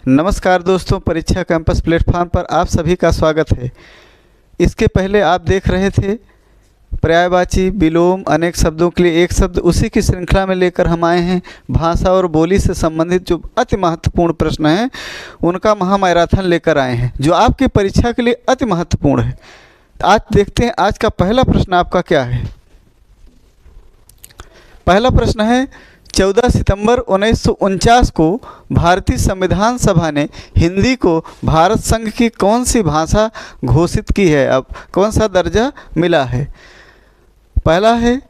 नमस्कार दोस्तों, परीक्षा कैंपस प्लेटफॉर्म पर आप सभी का स्वागत है। इसके पहले आप देख रहे थे पर्यायवाची, विलोम, अनेक शब्दों के लिए एक शब्द। उसी की श्रृंखला में लेकर हम आए हैं भाषा और बोली से संबंधित जो अति महत्वपूर्ण प्रश्न हैं उनका महामैराथन लेकर आए हैं, जो आपकी परीक्षा के लिए अति महत्वपूर्ण है। आज देखते हैं आज का पहला प्रश्न आपका क्या है। पहला प्रश्न है, 14 सितंबर 1949 को भारतीय संविधान सभा ने हिंदी को भारत संघ की कौन सी भाषा घोषित की है? अब कौन सा दर्जा मिला है? पहला है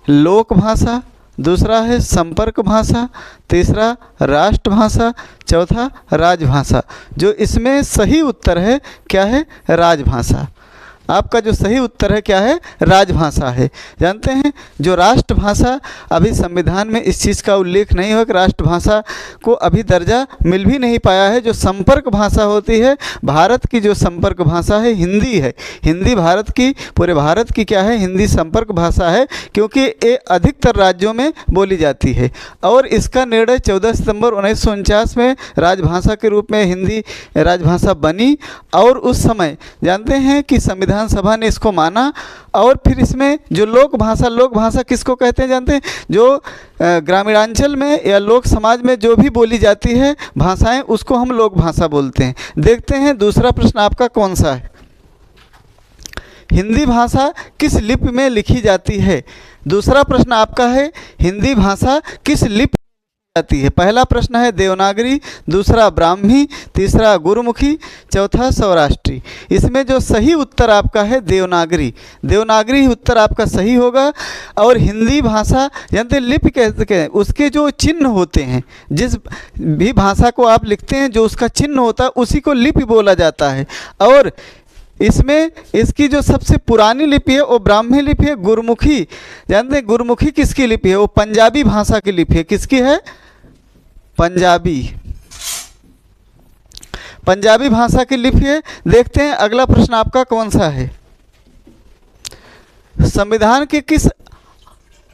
लोक भाषा, दूसरा है संपर्क भाषा, तीसरा राष्ट्रभाषा, चौथा राजभाषा। जो इसमें सही उत्तर है क्या है? राजभाषा। आपका जो सही उत्तर है क्या है? राजभाषा है। जानते हैं जो राष्ट्रभाषा, अभी संविधान में इस चीज़ का उल्लेख नहीं हो कि राष्ट्रभाषा को अभी दर्जा मिल भी नहीं पाया है। जो संपर्क भाषा होती है, भारत की जो संपर्क भाषा है हिंदी है। हिंदी भारत की, पूरे भारत की क्या है? हिंदी संपर्क भाषा है, क्योंकि ये अधिकतर राज्यों में बोली जाती है। और इसका निर्णय 14 सितंबर 1949 में राजभाषा के रूप में हिंदी राजभाषा बनी। और उस समय जानते हैं कि संविधान सभा ने इसको माना। और फिर इसमें जो लोक भाषा किसको कहते हैं जानते हैं? जो ग्रामीणांचल में या लोक समाज में जो भी बोली जाती है भाषाएं, उसको हम लोक भाषा बोलते हैं। देखते हैं दूसरा प्रश्न आपका कौन सा है। हिंदी भाषा किस लिपि में लिखी जाती है? दूसरा प्रश्न आपका है, हिंदी भाषा किस लिपि जाती है? पहला प्रश्न है देवनागरी, दूसरा ब्राह्मी, तीसरा गुरुमुखी, चौथा सौराष्ट्री। इसमें जो सही उत्तर आपका है देवनागरी। देवनागरी उत्तर आपका सही होगा। और हिंदी भाषा जानते हैं लिपि कहते हैं, उसके जो चिन्ह होते हैं, जिस भी भाषा को आप लिखते हैं जो उसका चिन्ह होता है उसी को लिपि बोला जाता है। और इसमें इसकी जो सबसे पुरानी लिपि है वो ब्राह्मी लिपि है। गुरमुखी, जानते हैं गुरमुखी किसकी लिपि है? वो पंजाबी भाषा की लिपि है। किसकी है? पंजाबी भाषा की लिपि है। देखते हैं अगला प्रश्न आपका कौन सा है। संविधान के किस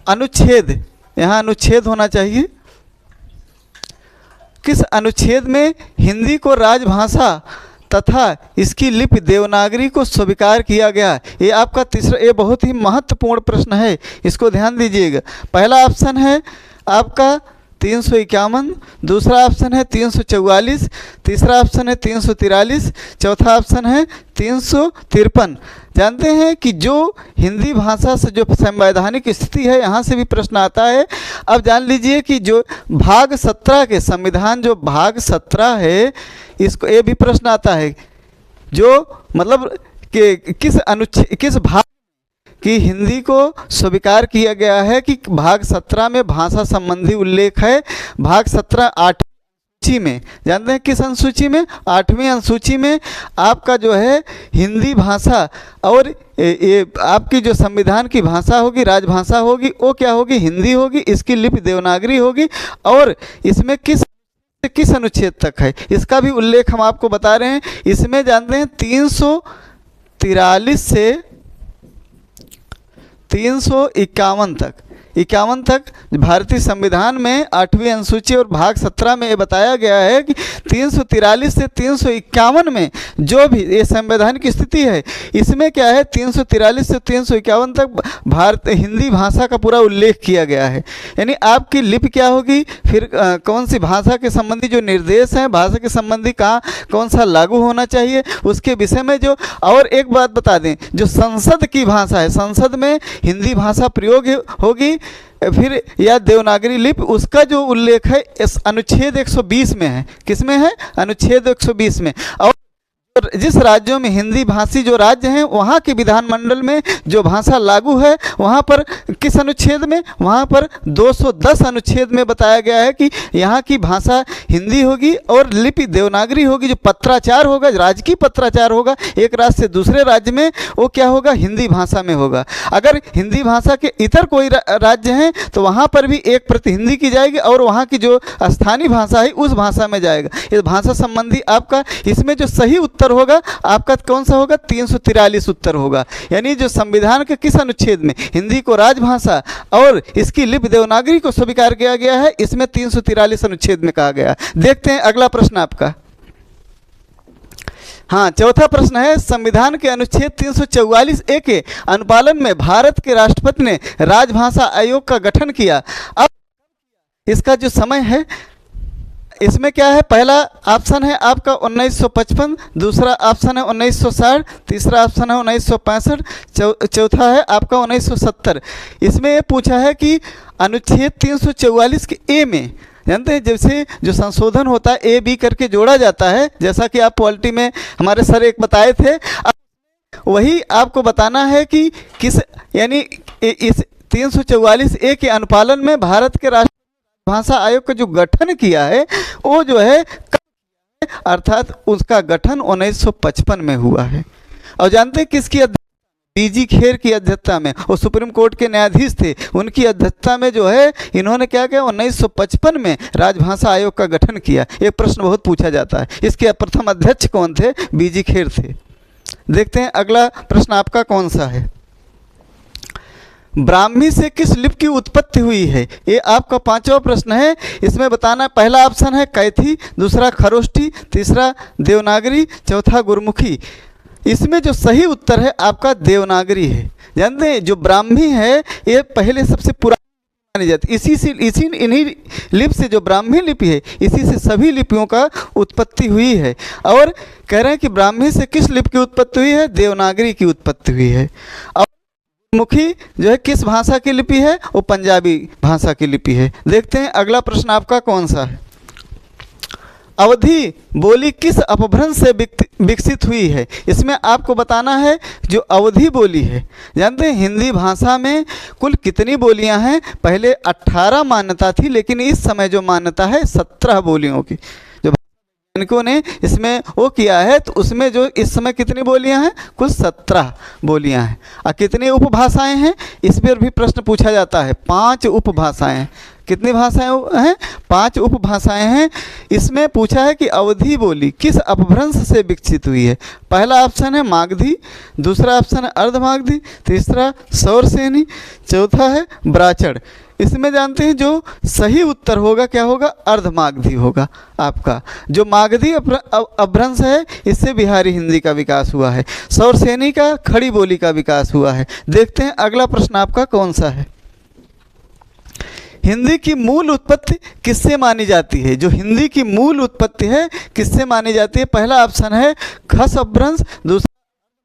अनुच्छेद, यहाँ अनुच्छेद होना चाहिए, किस अनुच्छेद में हिंदी को राजभाषा तथा इसकी लिपि देवनागरी को स्वीकार किया गया? ये आपका तीसरा, ये बहुत ही महत्वपूर्ण प्रश्न है, इसको ध्यान दीजिएगा। पहला ऑप्शन है आपका 351, दूसरा ऑप्शन है 344, तीसरा ऑप्शन है 343, चौथा ऑप्शन है 353। जानते हैं कि जो हिंदी भाषा से जो संवैधानिक स्थिति है, यहाँ से भी प्रश्न आता है। अब जान लीजिए कि जो भाग 17 के संविधान, जो भाग 17 है, इसको ये भी प्रश्न आता है, जो मतलब कि किस भाग कि हिंदी को स्वीकार किया गया है कि भाग 17 में भाषा संबंधी उल्लेख है। भाग 17 8वीं सूची में, जानते हैं किस अनुसूची में? 8वीं अनुसूची में आपका जो है हिंदी भाषा, और ये आपकी जो संविधान की भाषा होगी, राजभाषा होगी, वो क्या होगी? हिंदी होगी। इसकी लिपि देवनागरी होगी। और इसमें किस अनुच्छेद तक है इसका भी उल्लेख हम आपको बता रहे हैं। इसमें जानते हैं 343 से 351 तक भारतीय संविधान में 8वीं अनुसूची और भाग 17 में ये बताया गया है कि 343 से 351 में जो भी ये संवैधानिक की स्थिति है, इसमें क्या है? 343 से 351 तक भारत हिंदी भाषा का पूरा उल्लेख किया गया है। यानी आपकी लिपि क्या होगी, फिर कौन सी भाषा के संबंधी जो निर्देश हैं, भाषा के संबंधी कहाँ कौन सा लागू होना चाहिए, उसके विषय में जो। और एक बात बता दें, जो संसद की भाषा है, संसद में हिंदी भाषा प्रयोग होगी, फिर या देवनागरी लिपि, उसका जो उल्लेख है इस अनुच्छेद 120 में है। किसमें है? अनुच्छेद 120 में। और जिस राज्यों में हिंदी भाषी जो राज्य हैं, वहाँ के विधानमंडल में जो भाषा लागू है, वहाँ पर किस अनुच्छेद में? वहाँ पर 210 अनुच्छेद में बताया गया है कि यहाँ की भाषा हिंदी होगी और लिपि देवनागरी होगी। जो पत्राचार होगा, राजकीय पत्राचार होगा एक राज्य से दूसरे राज्य में, वो क्या होगा? हिंदी भाषा में होगा। अगर हिंदी भाषा के इतर कोई राज्य हैं तो वहाँ पर भी एक प्रति हिंदी की जाएगी और वहाँ की जो स्थानीय भाषा है उस भाषा में जाएगा। इस भाषा संबंधी आपका इसमें जो सही उत्तर होगा आपका कौन सा होगा? 343 उत्तर होगा। यानी जो संविधान के किस अनुच्छेद में हिंदी को राजभाषा और इसकी लिपि देवनागरी को स्वीकार किया गया है, इसमें 343 अनुच्छेद में कहा गया। देखते हैं अगला प्रश्न आपका। हाँ, चौथा प्रश्न है, संविधान के अनुच्छेद 344A के अनुपालन में भारत के राष्ट्रपति ने राजभाषा आयोग का गठन किया। अब इसका जो समय है, इसमें क्या है, पहला ऑप्शन है आपका 1955, दूसरा ऑप्शन है 1960, तीसरा ऑप्शन है 1965, चौथा है आपका 1970। इसमें ये पूछा है कि अनुच्छेद 344 के ए में, जानते हैं जैसे जो संशोधन होता है ए बी करके जोड़ा जाता है, जैसा कि आप पॉलिटी में हमारे सर एक बताए थे, वही आपको बताना है कि किस, यानी इस 344A के अनुपालन में भारत के राष्ट्रीय भाषा आयोग का जो गठन किया है वो जो है, अर्थात उसका गठन 1955 में हुआ है। और जानते हैं किसकी अध्यक्षता, बीजी खेर की अध्यक्षता में, वो सुप्रीम कोर्ट के न्यायाधीश थे, उनकी अध्यक्षता में जो है इन्होंने क्या किया, 1955 में राजभाषा आयोग का गठन किया। एक प्रश्न बहुत पूछा जाता है, इसके प्रथम अध्यक्ष कौन थे, बीजी खेर थे। देखते हैं अगला प्रश्न आपका कौन सा है। ब्राह्मी से किस लिपि की उत्पत्ति हुई है, ये आपका पांचवा प्रश्न है। इसमें बताना, पहला ऑप्शन है कैथी, दूसरा खरोष्टी, तीसरा देवनागरी, चौथा गुरमुखी। इसमें जो सही उत्तर है आपका देवनागरी है। जानते हैं जो ब्राह्मी है ये पहले सबसे पुरानी मानी जाती, इन्हीं लिपि से, जो ब्राह्मी लिपि है इसी से सभी लिपियों का उत्पत्ति हुई है। और कह रहे हैं कि ब्राह्मी से किस लिपि की उत्पत्ति हुई है, देवनागरी की उत्पत्ति हुई है। और मुखी जो है किस भाषा की लिपि है, वो पंजाबी भाषा की लिपि है। देखते हैं अगला प्रश्न आपका कौन सा है। अवधी बोली किस अपभ्रंश से विकसित हुई है, इसमें आपको बताना है जो अवधी बोली है। जानते हैं हिंदी भाषा में कुल कितनी बोलियां हैं, पहले 18 मान्यता थी, लेकिन इस समय जो मान्यता है 17 बोलियों की, जो इनको ने इसमें वो किया है, तो उसमें जो इस समय कितनी बोलियां हैं, कुल 17 बोलियां हैं। और कितनी उपभाषाएं हैं, इस पर भी प्रश्न पूछा जाता है। 5 उपभाषाएं हैं। कितनी भाषाएं हैं, 5 उपभाषाएं हैं। इसमें पूछा है कि अवधी बोली किस अपभ्रंश से विकसित हुई है। पहला ऑप्शन है मागधी, दूसरा ऑप्शन है अर्धमागधी, तीसरा सौरसेनी, चौथा है ब्राचड़। इसमें जानते हैं जो सही उत्तर होगा क्या होगा, अर्धमागधी होगा आपका। जो मागधी अपभ्रंश है इससे बिहारी हिंदी का विकास हुआ है, सौरसेनी का खड़ी बोली का विकास हुआ है। देखते हैं अगला प्रश्न आपका कौन सा है। हिंदी की मूल उत्पत्ति किससे मानी जाती है, जो हिंदी की मूल उत्पत्ति है किससे मानी जाती है। पहला ऑप्शन है खस अपभ्रंश, दूसरा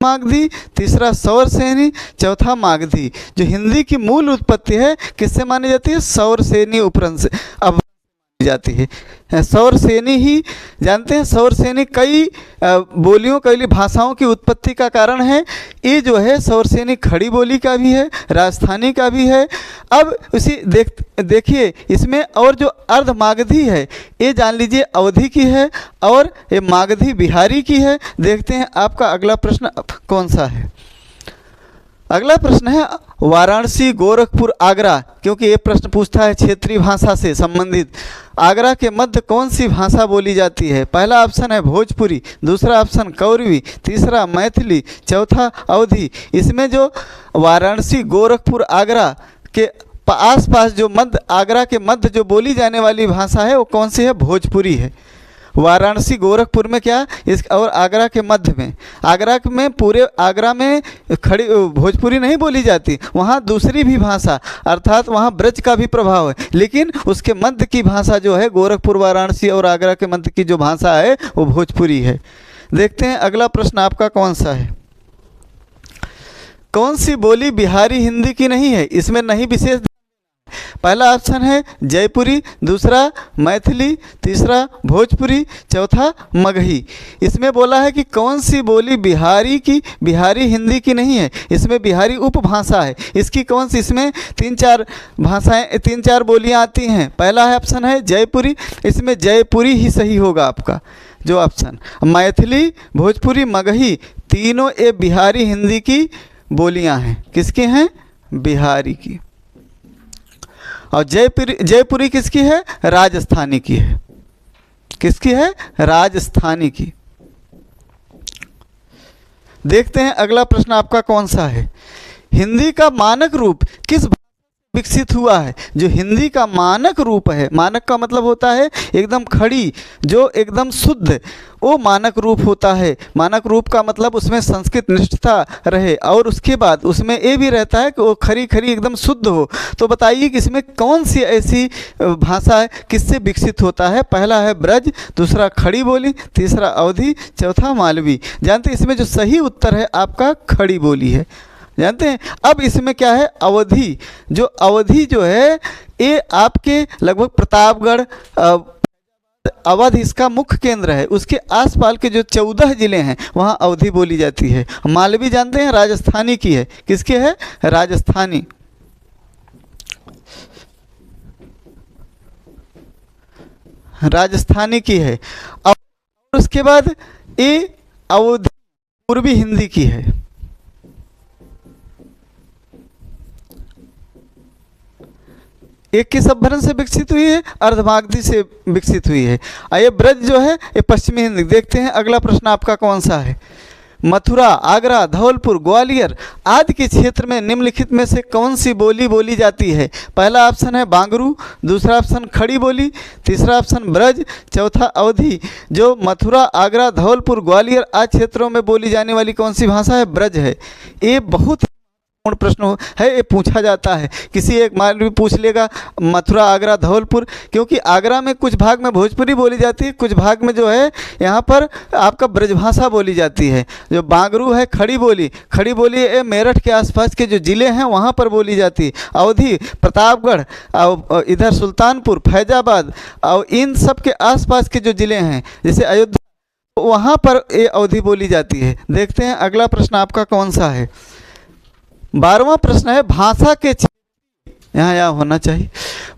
मागधी, तीसरा सौरसेनी, चौथा मागधी। जो हिंदी की मूल उत्पत्ति है किससे मानी जाती है, सौरसेनी उपभ्रंश अब जाती है। सौरसेनी ही जानते हैं, सौरसेनी कई बोलियों, कई भाषाओं की उत्पत्ति का कारण है। ये जो है सौरसेनी खड़ी बोली का भी है, राजस्थानी का भी है। अब उसी देखिए इसमें, और जो अर्धमागधी है ये जान लीजिए अवधी की है, और ये मागधी बिहारी की है। देखते हैं आपका अगला प्रश्न कौन सा है। अगला प्रश्न है वाराणसी, गोरखपुर, आगरा, क्योंकि ये प्रश्न पूछता है क्षेत्रीय भाषा से संबंधित। आगरा के मध्य कौन सी भाषा बोली जाती है। पहला ऑप्शन है भोजपुरी, दूसरा ऑप्शन कौरवी, तीसरा मैथिली, चौथा अवधी। इसमें जो वाराणसी, गोरखपुर, आगरा के आसपास जो मध्य, आगरा के मध्य जो बोली जाने वाली भाषा है वो कौन सी है, भोजपुरी है। वाराणसी, गोरखपुर में क्या, इस और आगरा के मध्य में, आगरा में, पूरे आगरा में खड़ी भोजपुरी नहीं बोली जाती, वहाँ दूसरी भी भाषा, अर्थात वहाँ ब्रज का भी प्रभाव है, लेकिन उसके मध्य की भाषा जो है, गोरखपुर, वाराणसी और आगरा के मध्य की जो भाषा है वो भोजपुरी है। देखते हैं अगला प्रश्न आपका कौन सा है। कौन सी बोली बिहारी हिंदी की नहीं है, इसमें नहीं विशेष। पहला ऑप्शन है जयपुरी, दूसरा मैथिली, तीसरा भोजपुरी, चौथा मगही। इसमें बोला है कि कौन सी बोली बिहारी हिंदी की नहीं है, इसमें बिहारी उपभाषा है। इसकी कौन सी, इसमें 3-4 भाषाएं, 3-4 बोलियां आती हैं। पहला है ऑप्शन है जयपुरी, इसमें जयपुरी ही सही होगा आपका जो ऑप्शन। मैथिली, भोजपुरी, मगही, तीनों ये बिहारी हिंदी की बोलियां हैं। किसकी हैं, बिहारी की। और जयपुरी किसकी है, राजस्थानी की है। किसकी है, राजस्थानी की। देखते हैं अगला प्रश्न आपका कौन सा है। हिंदी का मानक रूप किस भाषा विकसित हुआ है, जो हिंदी का मानक रूप है, मानक का मतलब होता है एकदम खड़ी, जो एकदम शुद्ध, वो मानक रूप होता है। मानक रूप का मतलब उसमें संस्कृत निष्ठता रहे और उसके बाद उसमें ये भी रहता है कि वो खरी खरी एकदम शुद्ध हो। तो बताइए कि इसमें कौन सी ऐसी भाषा है किससे विकसित होता है? पहला है ब्रज, दूसरा खड़ी बोली, तीसरा अवधी, चौथा मालवी। जानते हैं इसमें जो सही उत्तर है आपका खड़ी बोली है। जानते हैं अब इसमें क्या है? अवधी। जो अवधी जो है ये आपके लगभग प्रतापगढ़, अवध इसका मुख्य केंद्र है, उसके आसपास के जो 14 ज़िले हैं वहाँ अवधी बोली जाती है। मालवी जानते हैं राजस्थानी की है। किसके है? राजस्थानी। राजस्थानी की है। और उसके बाद ये अवधी पूर्वी हिंदी की है। एक किस अपभ्रंश से विकसित हुई है? अर्धमागधी से विकसित हुई है। ये ब्रज जो है ये पश्चिमी हिंदी। देखते हैं अगला प्रश्न आपका कौन सा है। मथुरा, आगरा, धौलपुर, ग्वालियर आदि के क्षेत्र में निम्नलिखित में से कौन सी बोली बोली जाती है? पहला ऑप्शन है बांगरू, दूसरा ऑप्शन खड़ी बोली, तीसरा ऑप्शन ब्रज, चौथा अवधी। जो मथुरा, आगरा, धौलपुर, ग्वालियर आदि क्षेत्रों में बोली जाने वाली कौन सी भाषा है? ब्रज है। ये बहुत पूर्ण प्रश्न है, ये पूछा जाता है। किसी एक मान भी पूछ लेगा मथुरा, आगरा, धौलपुर, क्योंकि आगरा में कुछ भाग में भोजपुरी बोली जाती है, कुछ भाग में जो है यहाँ पर आपका ब्रजभाषा बोली जाती है। जो बांगरू है खड़ी बोली ये मेरठ के आसपास के जो ज़िले हैं वहाँ पर बोली जाती है। अवधी प्रतापगढ़ और इधर सुल्तानपुर, फैजाबाद और इन सब के आसपास के जो ज़िले हैं जैसे अयोध्या, वहाँ पर ये अवधी बोली जाती है। देखते हैं अगला प्रश्न आपका कौन सा है। 12वां प्रश्न है भाषा के यहाँ होना चाहिए।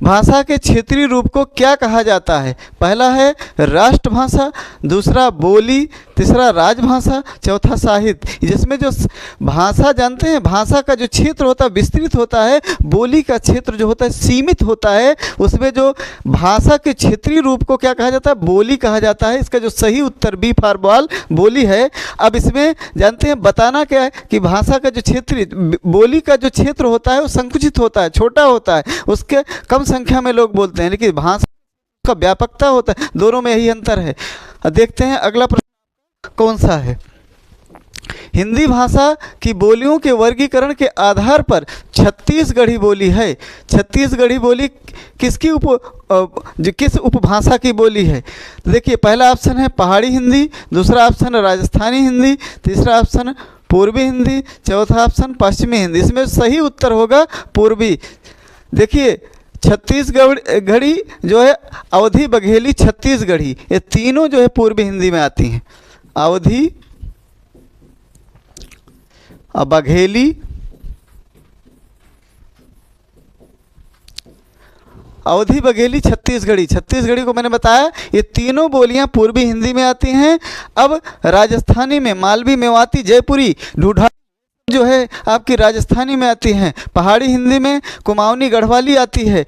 भाषा के क्षेत्रीय रूप को क्या कहा जाता है? पहला है राष्ट्रभाषा, दूसरा बोली, तीसरा राजभाषा, चौथा साहित्य। जिसमें जो भाषा जानते हैं भाषा का जो क्षेत्र होता है विस्तृत होता है, बोली का क्षेत्र जो होता है सीमित होता है। उसमें जो भाषा के क्षेत्रीय रूप को क्या कहा जाता है? बोली कहा जाता है। इसका जो सही उत्तर बी फॉर बॉल बोली है। अब इसमें जानते हैं बताना क्या है कि भाषा का जो क्षेत्रीय बोली का जो क्षेत्र होता है वो संकुचित होता है, छोटा होता है, उसके कम संख्या में लोग बोलते हैं, लेकिन भाषा का व्यापकता होता है। दोनों में यही अंतर है। देखते हैं अगला प्रश्न कौन सा है। हिंदी भाषा की बोलियों के वर्गीकरण के आधार पर छत्तीसगढ़ी बोली है। छत्तीसगढ़ी बोली किसकी किस उपभाषा की बोली है? तो देखिए पहला ऑप्शन है पहाड़ी हिंदी, दूसरा ऑप्शन है राजस्थानी हिंदी, तीसरा ऑप्शन पूर्वी हिंदी, चौथा ऑप्शन पश्चिमी हिंदी। इसमें सही उत्तर होगा पूर्वी। देखिए छत्तीसगढ़ी जो है अवधी, बघेली, छत्तीसगढ़ी, ये तीनों जो है पूर्वी हिंदी में आती हैं। अवधी, बघेली, अवधी, बघेली, छत्तीसगढ़ी। छत्तीसगढ़ी को मैंने बताया ये तीनों बोलियां पूर्वी हिंदी में आती हैं। अब राजस्थानी में मालवी, मेवाती, जयपुरी, ढूढ़ा जो है आपकी राजस्थानी में आती हैं। पहाड़ी हिंदी में कुमाऊनी, गढ़वाली आती है।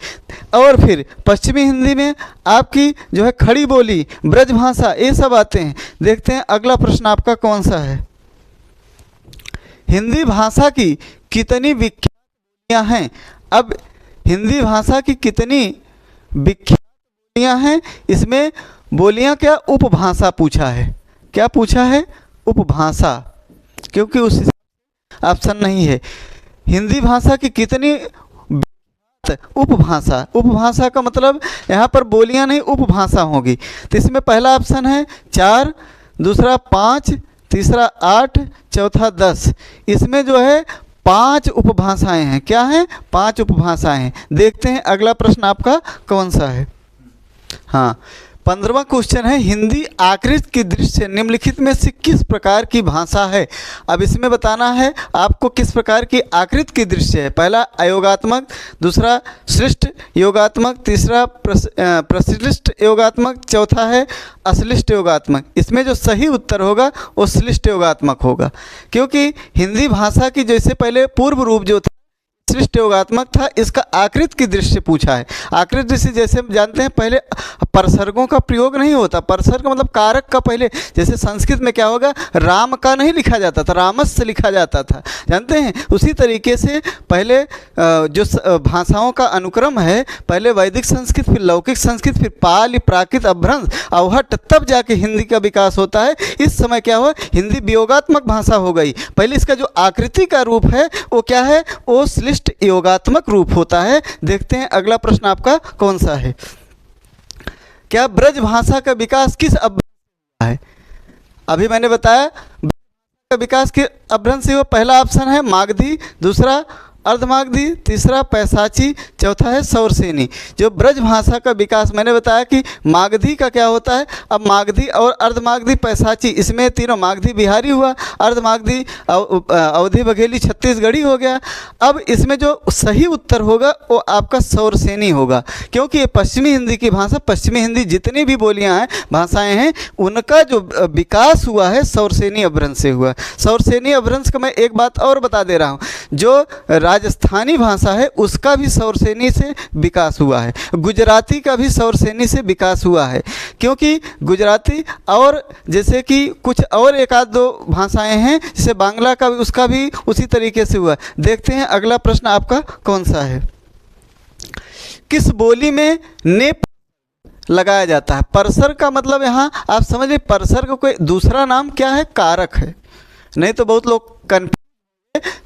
और फिर पश्चिमी हिंदी में आपकी जो है खड़ी बोली, ब्रजभाषा, ये सब आते हैं। देखते हैं अगला प्रश्न आपका कौन सा है। हिंदी भाषा की कितनी विख्यात बोलियां हैं? अब हिंदी भाषा की कितनी विख्यात बोलियां हैं? इसमें बोलियां क्या उपभाषा पूछा है। क्या पूछा है? उपभाषा, क्योंकि उस ऑप्शन नहीं है। हिंदी भाषा की कितनी उपभाषा, उपभाषा का मतलब यहाँ पर बोलियां नहीं उपभाषा होगी। तो इसमें पहला ऑप्शन है 4, दूसरा 5, तीसरा 8, चौथा 10। इसमें जो है 5 उपभाषाएं हैं। क्या हैं? 5 उपभाषाएं हैं। देखते हैं अगला प्रश्न आपका कौन सा है। हाँ 15वां क्वेश्चन है हिंदी आकृति की दृष्टि से निम्नलिखित में से किस प्रकार की भाषा है? अब इसमें बताना है आपको किस प्रकार की आकृति की दृष्टि है। पहला अयोगात्मक, दूसरा श्लिष्ट योगात्मक, तीसरा प्रश्लिष्ट योगात्मक, चौथा है अश्लिष्ट योगात्मक। इसमें जो सही उत्तर होगा वो श्लिष्ट योगात्मक होगा, क्योंकि हिंदी भाषा की जैसे पहले पूर्व रूप जो था श्लिष्ट योगात्मक था, इसका आकृत की दृष्टि से पूछा है। आकृत दृष्टि जैसे हम जानते हैं पहले परसर्गों का प्रयोग नहीं होता, परसर्ग मतलब कारक का, पहले जैसे संस्कृत में क्या होगा, राम का नहीं लिखा जाता था, रामस से लिखा जाता था, जानते हैं। उसी तरीके से पहले जो भाषाओं का अनुक्रम है, पहले वैदिक संस्कृत, फिर लौकिक संस्कृत, फिर पाली, प्राकृत, अपभ्रंश, अवहट्ट, तब जाके हिंदी का विकास होता है। इस समय क्या हुआ, हिंदी वियोगात्मक भाषा हो गई। पहले इसका जो आकृति का रूप है वो क्या है, वो श्लिष्ट योगात्मक रूप होता है। देखते हैं अगला प्रश्न आपका कौन सा है। क्या ब्रज भाषा का विकास किस अपभ्रंश है? अभी मैंने बताया का विकास के अपभ्रंश से हुआ। पहला ऑप्शन है मागधी, दूसरा अर्धमागधी, तीसरा पैसाची, चौथा है सौरसेनी। जो ब्रज भाषा का विकास मैंने बताया कि मागधी का क्या होता है, अब मागधी और अर्धमागधी, पैसाची, इसमें तीनों, मागधी बिहारी हुआ, अर्धमागधी अवधी बघेली छत्तीसगढ़ी हो गया। अब इसमें जो सही उत्तर होगा वो आपका सौरसेनी होगा, क्योंकि ये पश्चिमी हिंदी की भाषा, पश्चिमी हिंदी जितनी भी बोलियाँ हैं, भाषाएँ हैं, उनका जो विकास हुआ है सौरसेनी अपभ्रंश से हुआ। सौरसेनी अपभ्रंश का मैं एक बात और बता दे रहा हूँ, जो राजस्थानी भाषा है उसका भी सौरसेनी से विकास हुआ है, गुजराती का भी सौरसेनी से विकास हुआ है, क्योंकि गुजराती और जैसे कि कुछ और एक आध दो भाषाएं हैं, जैसे बांग्ला का भी, उसका भी उसी तरीके से हुआ। देखते हैं अगला प्रश्न आपका कौन सा है। किस बोली में ने लगाया जाता है? परसर का मतलब यहाँ आप समझिए, परसर का कोई दूसरा नाम क्या है, कारक है। नहीं तो बहुत लोग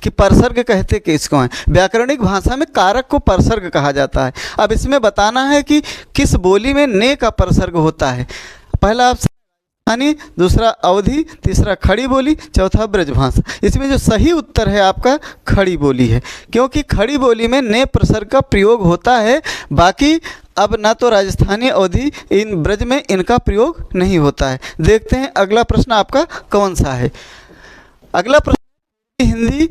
कि परसर्ग कहते किसको हैं। व्याकरणिक भाषा में कारक को परसर्ग कहा जाता है। अब इसमें बताना है कि किस बोली में ने का परसर्ग होता है। पहला ऑप्शन राजस्थानी, दूसरा अवधी, तीसरा खड़ी बोली, चौथा ब्रज भाषा। इसमें जो सही उत्तर है आपका खड़ी बोली है, क्योंकि खड़ी बोली में ने प्रसर्ग का प्रयोग होता है। बाकी अब ना तो राजस्थानी, अवधी, इन ब्रज में इनका प्रयोग नहीं होता है। देखते हैं अगला प्रश्न आपका कौन सा है। अगला प्रश्न हिंदी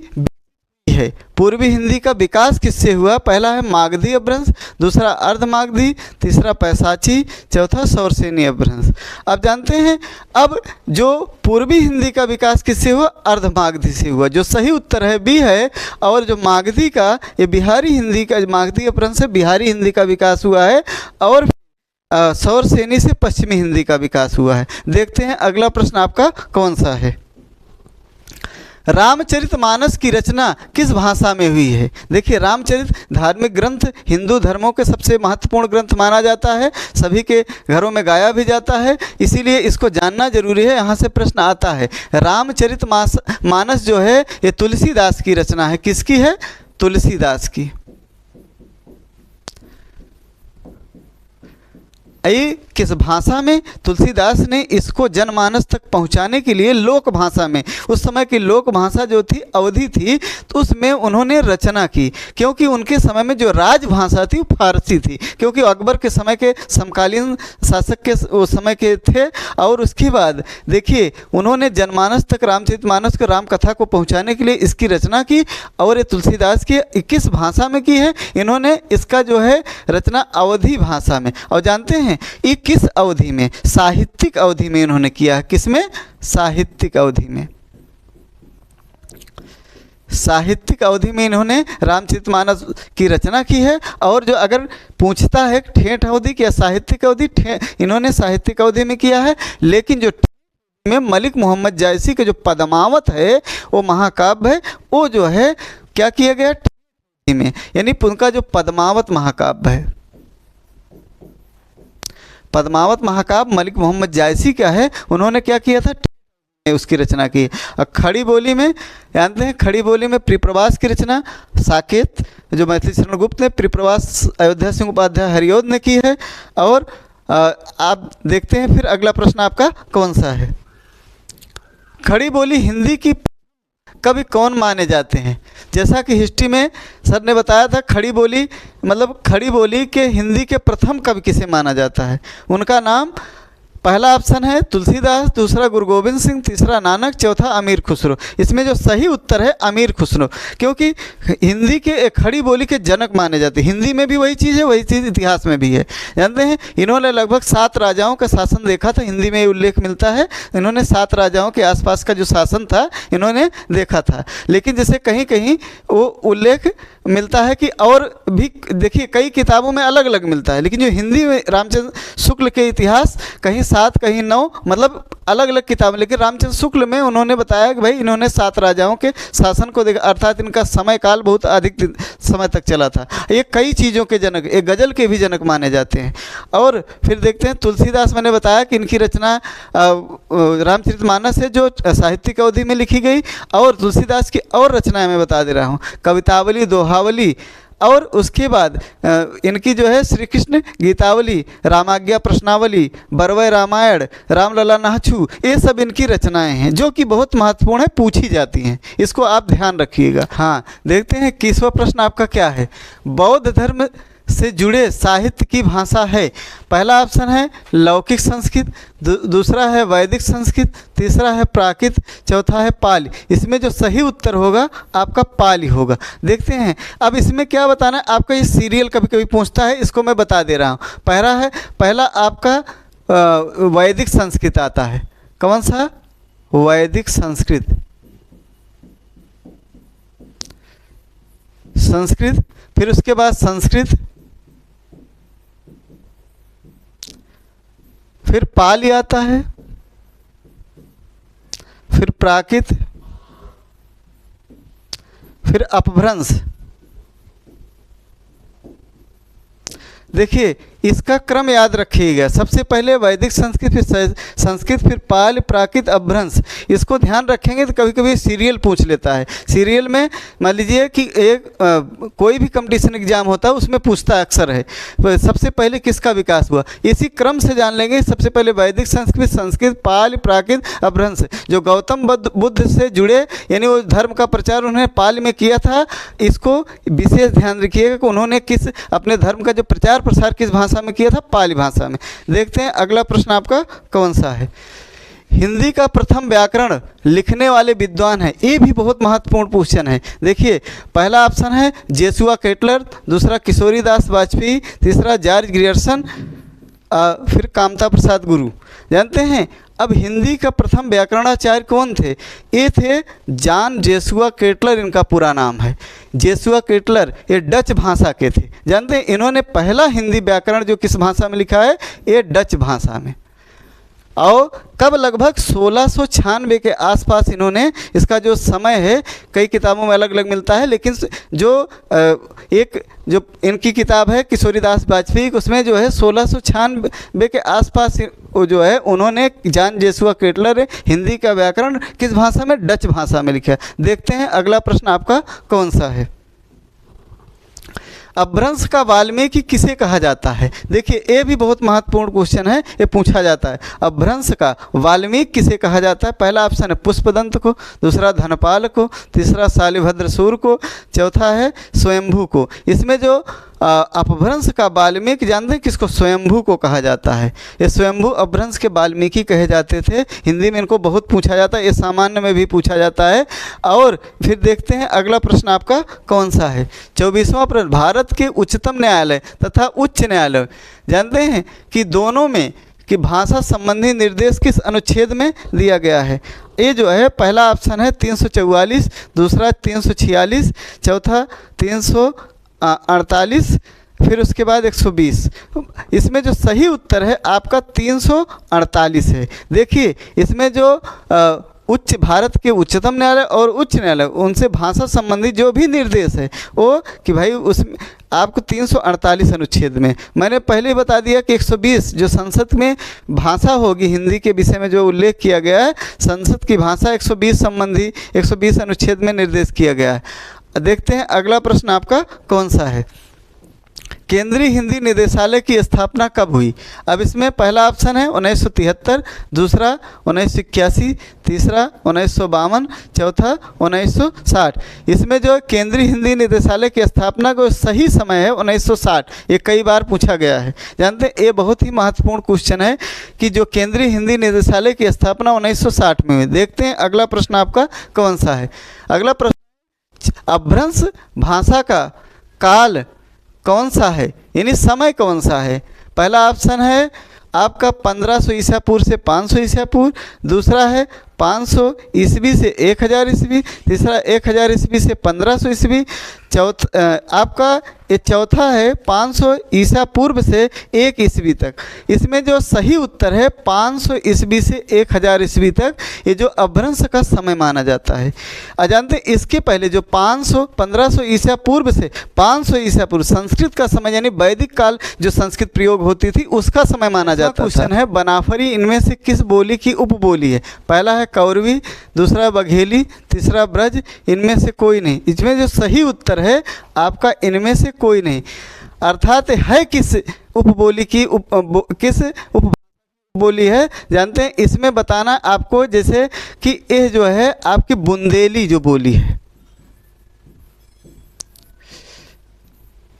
है, पूर्वी हिंदी का विकास किससे हुआ? पहला है मागधी अपभ्रंश, दूसरा अर्धमागधी, तीसरा पैसाची, चौथा सौरसेनी अपभ्रंश। अब जानते हैं, अब जो पूर्वी हिंदी का विकास किससे हुआ? अर्धमागधी से हुआ। जो सही उत्तर है बी है। और जो मागधी का, ये बिहारी हिंदी का, मागधी अपभ्रंश से बिहारी हिंदी का विकास हुआ है, और सौरसेनी से पश्चिमी हिंदी का विकास हुआ है। देखते हैं अगला प्रश्न आपका कौन सा है। रामचरितमानस की रचना किस भाषा में हुई है? देखिए, रामचरित धार्मिक ग्रंथ, हिंदू धर्मों के सबसे महत्वपूर्ण ग्रंथ माना जाता है, सभी के घरों में गाया भी जाता है, इसीलिए इसको जानना जरूरी है। यहाँ से प्रश्न आता है, रामचरितमानस जो है ये तुलसीदास की रचना है। किसकी है? तुलसीदास की। ये किस भाषा में? तुलसीदास ने इसको जनमानस तक पहुंचाने के लिए लोक भाषा में, उस समय की लोक भाषा जो थी अवधी थी, तो उसमें उन्होंने रचना की, क्योंकि उनके समय में जो राजभाषा थी वो फारसी थी, क्योंकि अकबर के समय के समकालीन शासक के उस समय के थे। और उसके बाद देखिए, उन्होंने जनमानस तक रामचरितमानस को, राम कथा को पहुँचाने के लिए इसकी रचना की। और ये तुलसीदास की किस भाषा में की है? इन्होंने इसका जो है रचना अवधी भाषा में। और जानते हैं ये किस अवधि में? साहित्यिक अवधि में इन्होंने किया। किसमें? साहित्यिक अवधि में। साहित्यिक अवधि में इन्होंने रामचरितमानस की रचना की है। और जो अगर पूछता है ठेठ अवधि या साहित्यिक अवधि, इन्होंने साहित्यिक अवधि में किया है। लेकिन जो में मलिक मोहम्मद जायसी का जो पद्मावत है वो महाकाव्य है, वो जो है क्या किया गया में, यानी उनका जो पद्मावत महाकाव्य है, पद्मावत महाकाव्य मलिक मोहम्मद जायसी का है, उन्होंने क्या किया था? उसकी रचना की। और खड़ी बोली में जानते हैं, खड़ी बोली में प्रिप्रवास की रचना साकेत जो मैथिली शरण गुप्त ने, प्रिप्रवास अयोध्या सिंह उपाध्याय हरिऔध ने की है। और आप देखते हैं फिर अगला प्रश्न आपका कौन सा है। खड़ी बोली हिंदी की कवि कौन माने जाते हैं? जैसा कि हिस्ट्री में सर ने बताया था, खड़ी बोली मतलब खड़ी बोली के हिंदी के प्रथम कवि किसे माना जाता है? उनका नाम पहला ऑप्शन है तुलसीदास, दूसरा गुरु गोविंद सिंह, तीसरा नानक, चौथा अमीर खुसरो। इसमें जो सही उत्तर है अमीर खुसरो, क्योंकि हिंदी के खड़ी बोली के जनक माने जाते हैं। हिंदी में भी वही चीज़ है, वही चीज़ इतिहास में भी है। जानते हैं, इन्होंने लगभग 7 राजाओं का शासन देखा था। हिंदी में उल्लेख मिलता है, इन्होंने 7 राजाओं के आसपास का जो शासन था इन्होंने देखा था। लेकिन जैसे कहीं कहीं वो उल्लेख मिलता है कि और भी देखिए कई किताबों में अलग अलग मिलता है, लेकिन जो हिंदी में रामचंद्र शुक्ल के इतिहास कहीं 7 कहीं 9 मतलब अलग अलग किताबें, लेकिन रामचंद्र शुक्ल में उन्होंने बताया कि भाई इन्होंने 7 राजाओं के शासन को देखा, अर्थात इनका समय काल बहुत अधिक समय तक चला था। ये कई चीज़ों के जनक, एक गज़ल के भी जनक माने जाते हैं। और फिर देखते हैं तुलसीदास, मैंने बताया कि इनकी रचना रामचरितमानस है जो साहित्यिक अवधि में लिखी गई, और तुलसीदास की और रचनाएं मैं बता दे रहा हूँ, कवितावली, दोहावली, और उसके बाद इनकी जो है श्री कृष्ण गीतावली, रामाज्ञा प्रश्नावली, बरवय रामायण, रामलला नाहछू, ये सब इनकी रचनाएं हैं जो कि बहुत महत्वपूर्ण है, पूछी जाती हैं, इसको आप ध्यान रखिएगा। हाँ, देखते हैं 21वां प्रश्न आपका क्या है। बौद्ध धर्म से जुड़े साहित्य की भाषा है। पहला ऑप्शन है लौकिक संस्कृत, दूसरा है वैदिक संस्कृत, तीसरा है प्राकृत, चौथा है पाली। इसमें जो सही उत्तर होगा आपका पाली होगा। देखते हैं अब इसमें क्या बताना है आपका, ये सीरियल कभी कभी पूछता है, इसको मैं बता दे रहा हूँ। पहला आपका वैदिक संस्कृत आता है। कौन सा? वैदिक संस्कृत। फिर उसके बाद संस्कृत, फिर पाली आता है, फिर प्राकृत, फिर अपभ्रंश। देखिए इसका क्रम याद रखिएगा, सबसे पहले वैदिक संस्कृत, फिर संस्कृत, फिर पाल, प्राकृत, अपभ्रंश। इसको ध्यान रखेंगे तो कभी कभी सीरियल पूछ लेता है। सीरियल में मान लीजिए कि एक कोई भी कंपटीशन एग्जाम होता है उसमें पूछता है अक्सर है, सबसे पहले किसका विकास हुआ, इसी क्रम से जान लेंगे। सबसे पहले वैदिक संस्कृत, संस्कृत, पाल, प्राकृत, अपभ्रंश। जो गौतम बुद्ध से जुड़े यानी वो धर्म का प्रचार उन्होंने पाल में किया था, इसको विशेष ध्यान रखिएगा कि उन्होंने किस अपने धर्म का जो प्रचार प्रसार किस भाषा में किया था, पाली भाषा में। देखते हैं अगला प्रश्न आपका कौन सा है। हिंदी का प्रथम व्याकरण लिखने वाले विद्वान हैं, ये भी बहुत महत्वपूर्ण क्वेश्चन है। देखिए पहला ऑप्शन है जेसुआ केटलर, दूसरा किशोरीदास वाजपेयी, तीसरा जॉर्ज ग्रियर्सन, फिर कामता प्रसाद गुरु। जानते हैं अब हिंदी का प्रथम व्याकरणाचार्य कौन थे? ये थे जॉन जेसुआ केटलर, इनका पूरा नाम है। जेसुआ केटलर ये डच भाषा के थे। जानते हैं इन्होंने पहला हिंदी व्याकरण जो किस भाषा में लिखा है, ये डच भाषा में। और कब लगभग 1696 के आसपास इन्होंने, इसका जो समय है कई किताबों में अलग अलग मिलता है, लेकिन जो एक जो इनकी किताब है किशोरीदास वाजपेयी, उसमें जो है 1696 के आसपास वो जो है उन्होंने जॉन जेसुआ केटलर हिंदी का व्याकरण किस भाषा में, डच भाषा में लिखा है। देखते हैं अगला प्रश्न आपका कौन सा है। अपभ्रंश का वाल्मीकि किसे कहा जाता है? देखिए ये भी बहुत महत्वपूर्ण क्वेश्चन है, ये पूछा जाता है। अपभ्रंश का वाल्मीकि किसे कहा जाता है? पहला ऑप्शन है पुष्पदंत को, दूसरा धनपाल को, तीसरा शालिभद्र सूर को, चौथा है स्वयंभू को। इसमें जो अपभ्रंश का वाल्मीकि जानते हैं किसको? स्वयंभू को कहा जाता है। ये स्वयंभू अपभ्रंश के वाल्मीकि कहे जाते थे। हिंदी में इनको बहुत पूछा जाता है, ये सामान्य में भी पूछा जाता है। और फिर देखते हैं अगला प्रश्न आपका कौन सा है। 24वां प्रश्न, भारत के उच्चतम न्यायालय तथा उच्च न्यायालय जानते हैं कि दोनों में कि भाषा संबंधी निर्देश किस अनुच्छेद में दिया गया है? ये जो है पहला ऑप्शन है 344, दूसरा 346, चौथा 348, फिर उसके बाद 120। इसमें जो सही उत्तर है आपका 348 है। देखिए इसमें जो भारत के उच्चतम न्यायालय और उच्च न्यायालय उनसे भाषा संबंधी जो भी निर्देश है वो कि भाई उसमें आपको 348 अनुच्छेद में, मैंने पहले ही बता दिया कि 120 जो संसद में भाषा होगी हिंदी के विषय में जो उल्लेख किया गया है, संसद की भाषा 120 संबंधी 120 अनुच्छेद में निर्देश किया गया है। देखते हैं अगला प्रश्न आपका कौन सा है। केंद्रीय हिंदी निदेशालय की स्थापना कब हुई? अब इसमें पहला ऑप्शन है 1973, दूसरा 1981, तीसरा 1952, चौथा 1960। इसमें जो केंद्रीय हिंदी निदेशालय की स्थापना का सही समय है 1960। ये कई बार पूछा गया है। जानते हैं ये बहुत ही महत्वपूर्ण क्वेश्चन है कि जो केंद्रीय हिंदी निदेशालय की स्थापना 1960 में हुई। देखते हैं अगला प्रश्न आपका कौन सा है। अगला प्रश्न, अपभ्रंश भाषा का काल कौन सा है, यानी समय कौन सा है? पहला ऑप्शन है आपका 1500 ईसा पूर्व से 500 ईसा पूर्व, दूसरा है 500 ईस्वी से 1000 ईस्वी, तीसरा 1000 ईस्वी से 1500 ईस्वी, आपका ये चौथा है 500 ईसा पूर्व से 1 ईस्वी तक। इसमें जो सही उत्तर है 500 ईस्वी से 1000 ईस्वी तक, ये जो अपभ्रंश का समय माना जाता है। अजानते इसके पहले जो 1500 ईसा पूर्व से 500 ईसा पूर्व संस्कृत का समय यानी वैदिक काल जो संस्कृत प्रयोग होती थी उसका समय माना जाता है। क्वेश्चन है बनाफरी इनमें से किस बोली की उपबोली है? पहला है कौरवी, दूसरा बघेली, तीसरा ब्रज, इनमें से कोई नहीं। इसमें जो सही उत्तर है आपका इनमें से कोई नहीं, अर्थात है किस उपबोली की किस उपबोली है जानते हैं? इसमें बताना आपको जैसे कि यह जो है आपकी बुंदेली जो बोली है,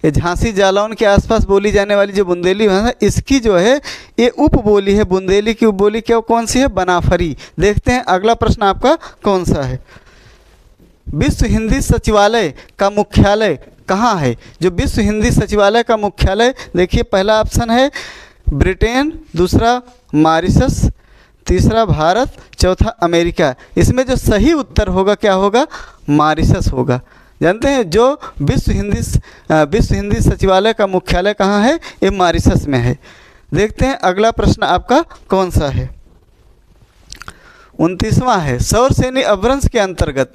ये झांसी जालौन के आसपास बोली जाने वाली जो बुंदेली भाषा, इसकी जो है ये उपबोली है। बुंदेली की उपबोली क्या कौन सी है? बनाफरी। देखते हैं अगला प्रश्न आपका कौन सा है। विश्व हिंदी सचिवालय का मुख्यालय कहाँ है? जो विश्व हिंदी सचिवालय का मुख्यालय, देखिए पहला ऑप्शन है ब्रिटेन, दूसरा मॉरिशस, तीसरा भारत, चौथा अमेरिका। इसमें जो सही उत्तर होगा क्या होगा? मॉरिशस होगा। जानते हैं जो विश्व हिंदी सचिवालय का मुख्यालय कहाँ है? ये मॉरिशस में है। देखते हैं अगला प्रश्न आपका कौन सा है। 29वां है सौरसेनी अपभ्रंश के अंतर्गत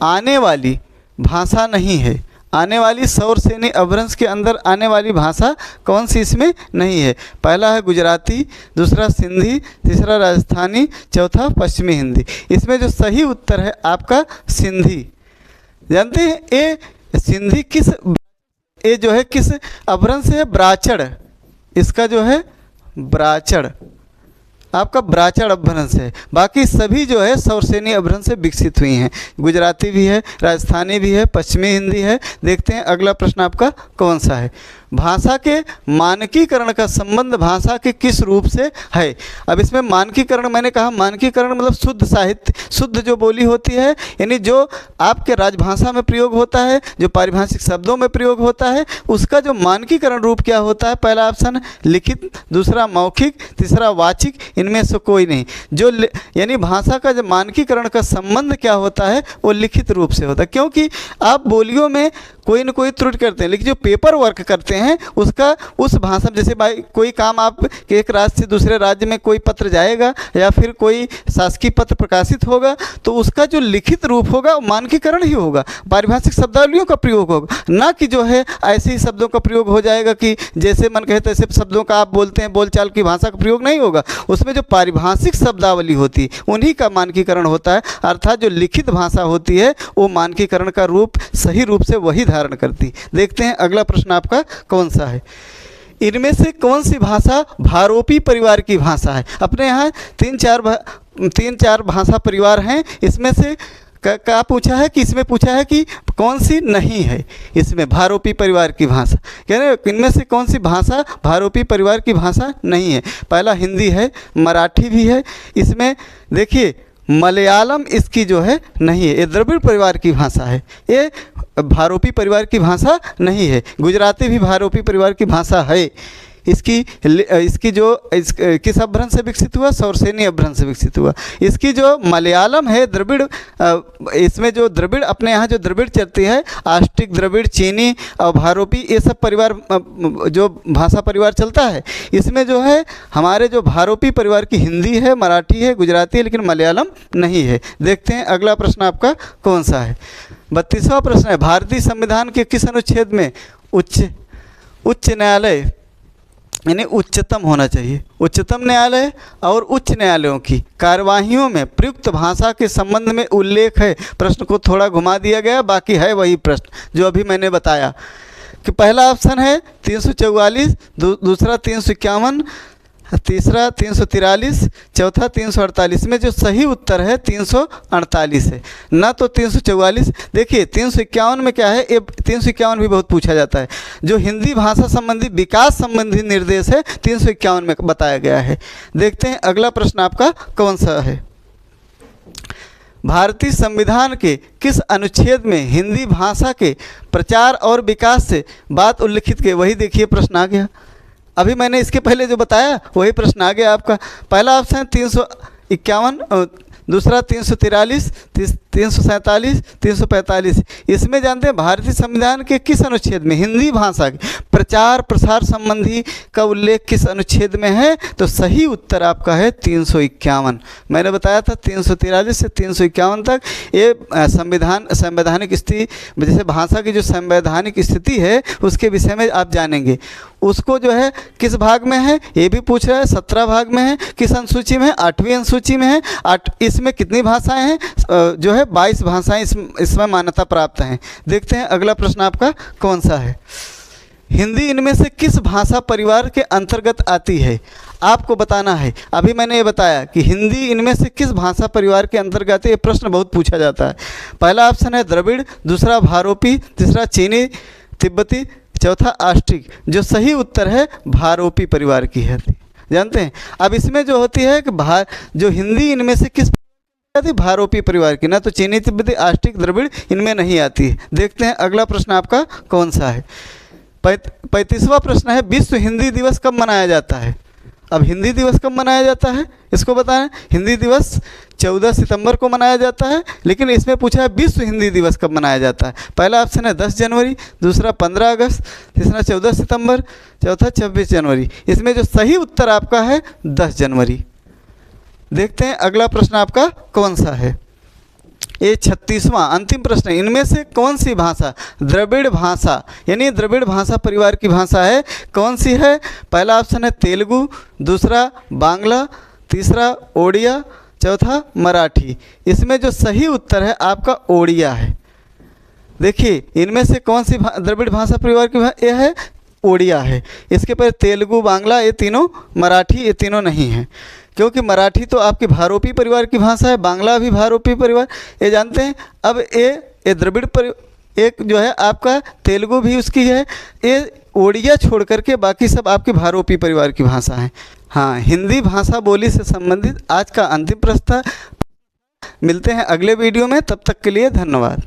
आने वाली भाषा नहीं है। आने वाली सौरसेनी अपभ्रंश के अंदर आने वाली भाषा कौन सी इसमें नहीं है? पहला है गुजराती, दूसरा सिंधी, तीसरा राजस्थानी, चौथा पश्चिमी हिंदी। इसमें जो सही उत्तर है आपका सिंधी। जानते हैं ये सिंधी किस, ये जो है किस अपभ्रंश से है? ब्राचड़। इसका जो है ब्राचड़, आपका ब्राचड़ अपभ्रंश है। बाकी सभी जो है सौरसेनी अपभ्रंश से विकसित हुई हैं। गुजराती भी है, राजस्थानी भी है, पश्चिमी हिंदी है। देखते हैं अगला प्रश्न आपका कौन सा है। भाषा के मानकीकरण का संबंध भाषा के किस रूप से है? अब इसमें मानकीकरण, मैंने कहा मानकीकरण मतलब शुद्ध साहित्य, शुद्ध जो बोली होती है, यानी जो आपके राजभाषा में प्रयोग होता है, जो पारिभाषिक शब्दों में प्रयोग होता है, उसका जो मानकीकरण रूप क्या होता है? पहला ऑप्शन लिखित, दूसरा मौखिक, तीसरा वाचिक, इनमें से कोई नहीं। जो यानी भाषा का जो मानकीकरण का संबंध क्या होता है वो लिखित रूप से होता है। क्योंकि आप बोलियों में कोई न कोई त्रुटि करते हैं, लेकिन जो पेपर वर्क करते हैं उसका उस भाषा में, जैसे भाई कोई काम आप एक राज्य से दूसरे राज्य में कोई पत्र जाएगा या फिर कोई शासकीय पत्र प्रकाशित होगा, तो उसका जो लिखित रूप होगा वो मानकीकरण ही होगा, पारिभाषिक शब्दावलियों का प्रयोग होगा, ना कि जो है ऐसे ही शब्दों का प्रयोग हो जाएगा कि जैसे मन कहे तैसे शब्दों का आप बोलते हैं, बोलचाल की भाषा का प्रयोग नहीं होगा। उसमें जो पारिभाषिक शब्दावली होती है उन्हीं का मानकीकरण होता है। अर्थात जो लिखित भाषा होती है वो मानकीकरण का रूप सही रूप से वही धारण करती। देखते हैं अगला प्रश्न आपका कौन सा है। इनमें से कौन सी भाषा भारोपी परिवार की भाषा है? अपने यहाँ तीन चार भाषा परिवार हैं, इसमें से क्या पूछा है कि इसमें पूछा है कि कौन सी नहीं है इसमें भारोपी परिवार की भाषा? कह रहे इनमें से कौन सी भाषा भारोपी परिवार की भाषा नहीं है? पहला हिंदी है, मराठी भी है, इसमें देखिए मलयालम इसकी जो है नहीं है, ये द्रविड़ परिवार की भाषा है, ये भारोपी परिवार की भाषा नहीं है। गुजराती भी भारोपी परिवार की भाषा है। इसकी जो किस अपभ्रंश से विकसित हुआ? सौरसेनी अपभ्रंश से विकसित हुआ। इसकी जो मलयालम है द्रविड़, इसमें जो द्रविड़ अपने यहाँ जो द्रविड़ चलती है, आस्टिक द्रविड़, चीनी और भारोपी, ये सब परिवार जो भाषा परिवार चलता है, इसमें जो है हमारे जो भारोपी परिवार की हिंदी है, मराठी है, गुजराती है, लेकिन मलयालम नहीं है। देखते हैं अगला प्रश्न आपका कौन सा है। 32वां प्रश्न है भारतीय संविधान के किस अनुच्छेद में उच्च न्यायालय यानी उच्चतम होना चाहिए? उच्चतम न्यायालय और उच्च न्यायालयों की कार्यवाहियों में प्रयुक्त भाषा के संबंध में उल्लेख है। प्रश्न को थोड़ा घुमा दिया गया, बाकी है वही प्रश्न जो अभी मैंने बताया कि पहला ऑप्शन है 344, दूसरा 351, तीसरा 343, चौथा 348। में जो सही उत्तर है 348 है, ना तो 344। देखिए 351 में क्या है, ये 351 भी बहुत पूछा जाता है। जो हिंदी भाषा संबंधी विकास संबंधी निर्देश है 351 में बताया गया है। देखते हैं अगला प्रश्न आपका कौन सा है। भारतीय संविधान के किस अनुच्छेद में हिंदी भाषा के प्रचार और विकास से बात उल्लिखित की? वही देखिए प्रश्न आ गया। अभी मैंने इसके पहले जो बताया वही प्रश्न आ गया आपका। पहला ऑप्शन 351, दूसरा 343, 347, 345। इसमें जानते हैं भारतीय संविधान के किस अनुच्छेद में हिंदी भाषा के प्रचार प्रसार संबंधी का उल्लेख किस अनुच्छेद में है? तो सही उत्तर आपका है 351। मैंने बताया था 343 से 351 तक ये संवैधानिक स्थिति, जैसे भाषा की जो संवैधानिक स्थिति है उसके विषय में आप जानेंगे। उसको जो है किस भाग में है ये भी पूछ रहा है, 17 भाग में है, किस अनुसूची में है? 8वीं अनुसूची में है। इसमें कितनी भाषाएं हैं? जो है 22 भाषाएं इसमें मान्यता प्राप्त हैं। देखते हैं अगला प्रश्न आपका कौन सा है। हिंदी इनमें से किस भाषा परिवार के अंतर्गत आती है? आपको बताना है। अभी मैंने ये बताया कि हिंदी इनमें से किस भाषा परिवार के अंतर्गत आती है। ये प्रश्न बहुत पूछा जाता है। पहला ऑप्शन है द्रविड़, दूसरा भारोपी, तीसरा चीनी तिब्बती, चौथा आस्ट्रिक। जो सही उत्तर है भारोपी परिवार की है, जानते हैं। अब इसमें जो होती है कि जो हिंदी इनमें से किस आती है? भारोपी परिवार की, ना तो चीनी तिब्बती आस्ट्रिक द्रविड़ इनमें नहीं आती है। देखते हैं अगला प्रश्न आपका कौन सा है। 35वां प्रश्न है विश्व हिंदी दिवस कब मनाया जाता है? अब हिंदी दिवस कब मनाया जाता है इसको बताएं। हिंदी दिवस 14 सितंबर को मनाया जाता है, लेकिन इसमें पूछा है विश्व हिंदी दिवस कब मनाया जाता है। पहला ऑप्शन है 10 जनवरी, दूसरा 15 अगस्त, तीसरा 14 सितंबर, चौथा 26 जनवरी। इसमें जो सही उत्तर आपका है 10 जनवरी। देखते हैं अगला प्रश्न आपका कौन सा है। ये 36वां अंतिम प्रश्न है। इनमें से कौन सी भाषा द्रविड़ भाषा यानी द्रविड़ भाषा परिवार की भाषा है? कौन सी है? पहला ऑप्शन है तेलुगु, दूसरा बांग्ला, तीसरा ओडिया, चौथा मराठी। इसमें जो सही उत्तर है आपका ओडिया है। देखिए इनमें से कौन सी द्रविड़ भाषा परिवार की यह है? ओडिया है। इसके पर तेलुगु, बांग्ला ये तीनों, मराठी ये तीनों नहीं हैं, क्योंकि मराठी तो आपके भारोपी परिवार की भाषा है, बांग्ला भी भारोपी परिवार, ये जानते हैं। अब ये द्रविड़ एक जो है आपका तेलुगु भी उसकी है। ये ओडिया छोड़ करके बाकी सब आपके भारोपी परिवार की भाषा है। हाँ, हिंदी भाषा बोली से संबंधित आज का अंतिम प्रश्न था। मिलते हैं अगले वीडियो में, तब तक के लिए धन्यवाद।